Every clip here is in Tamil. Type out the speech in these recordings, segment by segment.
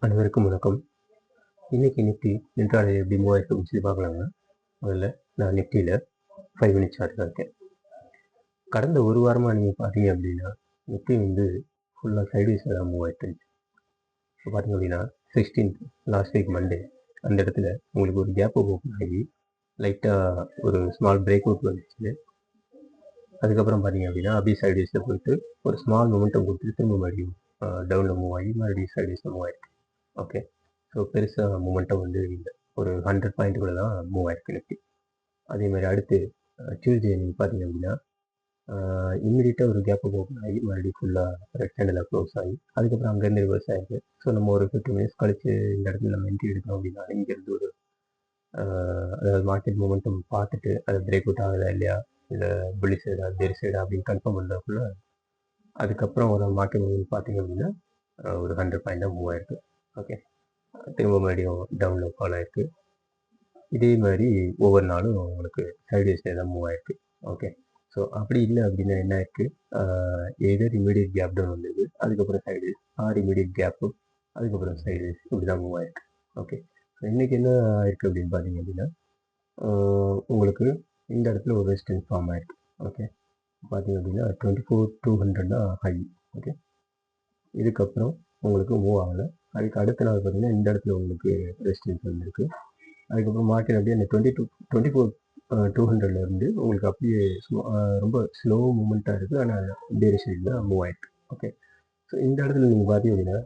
அனைவருக்கும் வணக்கம். இன்னைக்கு நிஃப்டி இன்ட்ராடே எப்படி மூவ் ஆயிருக்கு அப்படின்னு சொல்லி பார்க்கலாங்க. முதல்ல நான் நிஃப்டியில் 5 மினிட் சார்ட்டில் இருக்கேன். கடந்த ஒரு வாரமாக நீங்கள் பார்த்தீங்க அப்படின்னா நிஃப்டி வந்து ஃபுல்லாக சைட்வேஸில் தான் மூவ் ஆயிட்டு இருந்துச்சு. இப்போ பார்த்தீங்க அப்படின்னா 16th லாஸ்ட் வீக் மண்டே அந்த இடத்துல உங்களுக்கு ஒரு கேப் ஓப்பன் ஆகி லைட்டாக ஒரு ஸ்மால் பிரேக் அவுட் வந்துச்சு. அதுக்கப்புறம் பார்த்தீங்க அப்படின்னா அப்படியே சைட்வேஸில் போயிட்டு ஒரு ஸ்மால் மொமெண்டம் கொடுத்துட்டு திரும்ப மறுபடியும் டவுனில் மூவ் ஆகி மறுபடியும் சைட்வேஸில் மூவ் ஆயிருக்கு. ஓகே, ஸோ பெருசாக மூமெண்டம் வந்து இல்லை, ஒரு 100 பாயிண்ட்டுக்குள்ள தான் மூவ் ஆயிருக்கு நிஃப்டி. அதே மாதிரி அடுத்து டியூஸ்டே நீங்கள் பார்த்தீங்க அப்படின்னா இம்மிடியட்டாக ஒரு கேப் ஓப்பன் ஆகி மறுபடியும் ஃபுல்லாக ரெட் ஹேண்டில் க்ளோஸ் ஆகி அதுக்கப்புறம் அங்கேருந்து ரிவர்ஸ் ஆகிருக்கு. ஸோ நம்ம ஒரு 15 மினிட்ஸ் கழிச்சு இந்த இடத்துல நம்ம என்ட்ரி எடுக்கணும் அப்படின்னா இங்கேருந்து ஒரு அதாவது மார்க்கெட் மூமெண்டம் பார்த்துட்டு அது பிரேக் அவுட் ஆகுதா இல்லையா, இல்லை புள்ளி சைடா பேர் சைடா அப்படின்னு கன்ஃபார்ம் பண்ணுறதுக்குள்ள அதுக்கப்புறம் ஒரு மார்க்கெட் மூமெண்ட் பார்த்தீங்க அப்படின்னா ஒரு 100 பாயிண்ட் தான் மூவ் ஆயிருக்கு. ஓகே, திரும்ப மறுபடியும் டவுனில் ஃபாலோ ஆயிருக்கு. இதே மாதிரி ஒவ்வொரு நாளும் உங்களுக்கு சைட்வேஸில் தான் மூவ் ஆயிருக்கு. ஓகே, ஸோ அப்படி இல்லை அப்படின்னா என்ன ஆயிருக்கு, எதர் இமீடியட் கேப் டவுன் வந்தது, அதுக்கப்புறம் சைட்வேஸ், ஆர் இமீடியட் கேப்பு, அதுக்கப்புறம் சைட்வேஸ், இப்படி தான் மூவ் ஆயிருக்கு. ஓகே, ஸோ இன்றைக்கி என்ன ஆயிருக்கு அப்படின்னு பார்த்தீங்க அப்படின்னா உங்களுக்கு இந்த இடத்துல ஒரு ரெசிஸ்டன்ஸ் ஃபார்ம் ஆயிருக்கு. ஓகே, பார்த்தீங்க அப்படின்னா 24,200 தான் ஹை. ஓகே, இதுக்கப்புறம் உங்களுக்கு மூவ் ஆகலை. அதுக்கு அடுத்த நாள் பார்த்தீங்கன்னா இந்த இடத்துல உங்களுக்கு ரெசிஸ்டன்ஸ் வந்துருக்கு. அதுக்கப்புறம் மார்க்கெட் அப்படியே அந்த 24,200 இருந்து உங்களுக்கு அப்படியே ரொம்ப ஸ்லோ மூமெண்ட்டாக இருக்குது, ஆனால் டேரேஷனில் தான் மூவ் ஆயிருக்கு. ஓகே, ஸோ இந்த இடத்துல நீங்கள் பார்த்தீங்க அப்படின்னா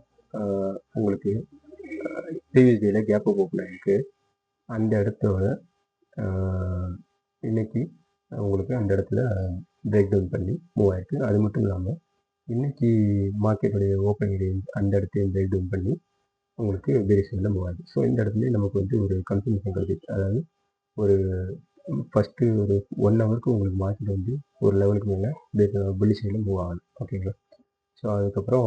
உங்களுக்கு ப்ரீவியஸ் டேல கேப் ஓப்பன் ஆகிருக்கு. அந்த இடத்தோட இன்னைக்கு உங்களுக்கு அந்த இடத்துல பிரேக் டவுன் பண்ணி மூவ் ஆயிருக்கு. அது மட்டும் இல்லாமல் இன்னைக்கு மார்க்கெட்டுடைய ஓப்பனிங் ரேஞ்ச் அந்த இடத்தையும் பிரேக் டவுன் பண்ணி உங்களுக்கு டேரேஷனில் மூவ் ஆகுது. ஸோ இந்த இடத்துல நமக்கு வந்து ஒரு கன்ஃபர்மேஷன் கிடைக்குது. அதாவது ஒரு ஃபஸ்ட்டு ஒரு 1 ஹவருக்கு உங்களுக்கு மார்க்கெட் வந்து ஒரு லெவலுக்கு மேலே புள்ளி சைடில் மூவ் ஆகணும். ஓகேங்களா, ஸோ அதுக்கப்புறம்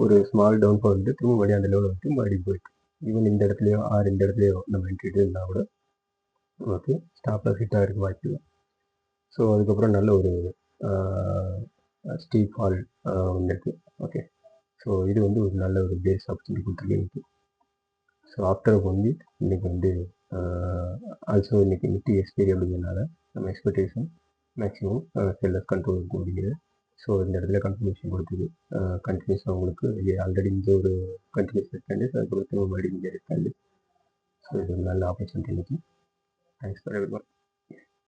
ஒரு ஸ்மால் டவுன் ஃபால் வந்து திரும்ப மறுபடியும் அந்த லெவலில் வந்து மறுபடியும் போயிட்டு ஈவன் இந்த இடத்துலையோ இந்த இடத்துலையோ நம்ம என்ட்ரி இருந்தால் கூட ஓகே ஸ்டாப்பில் ஃபிட் ஆகிருக்கு வாய்ப்பு இல்லை. ஸோ அதுக்கப்புறம் நல்ல ஒரு ஸ்டீப் ஃபால் வந்துருக்கு. ஓகே, ஸோ இது வந்து ஒரு நல்ல ஒரு பேஸ் ஆப்பர்ச்சுனிட்டி கொடுத்துருக்கு எனக்கு. ஸோ ஆஃப்டர் 1 வீக் இன்றைக்கி வந்து ஆல்சோ இன்றைக்கி நிஃப்டி எக்ஸ்பைரி அப்படிங்கிறதுனால நம்ம எக்ஸ்பெக்டேஷன் மேக்ஸிமம் செல்லர்ஸ் கண்ட்ரோல் இருக்கும் அப்படிங்கிறது. ஸோ இந்த இடத்துல கன்ஃபர்மேஷன் கொடுத்தது கண்டினியூஸாக உங்களுக்கு ஆல்ரெடி இந்த ஒரு கண்டினியூஸ் இருக்காண்டு, அதுக்கப்புறம் மறுபடியும் இங்கே இருக்காண்டு. ஸோ இது ஒரு நல்ல ஆப்பர்ச்சுனிட்டி இன்றைக்கி. Thanks for everyone.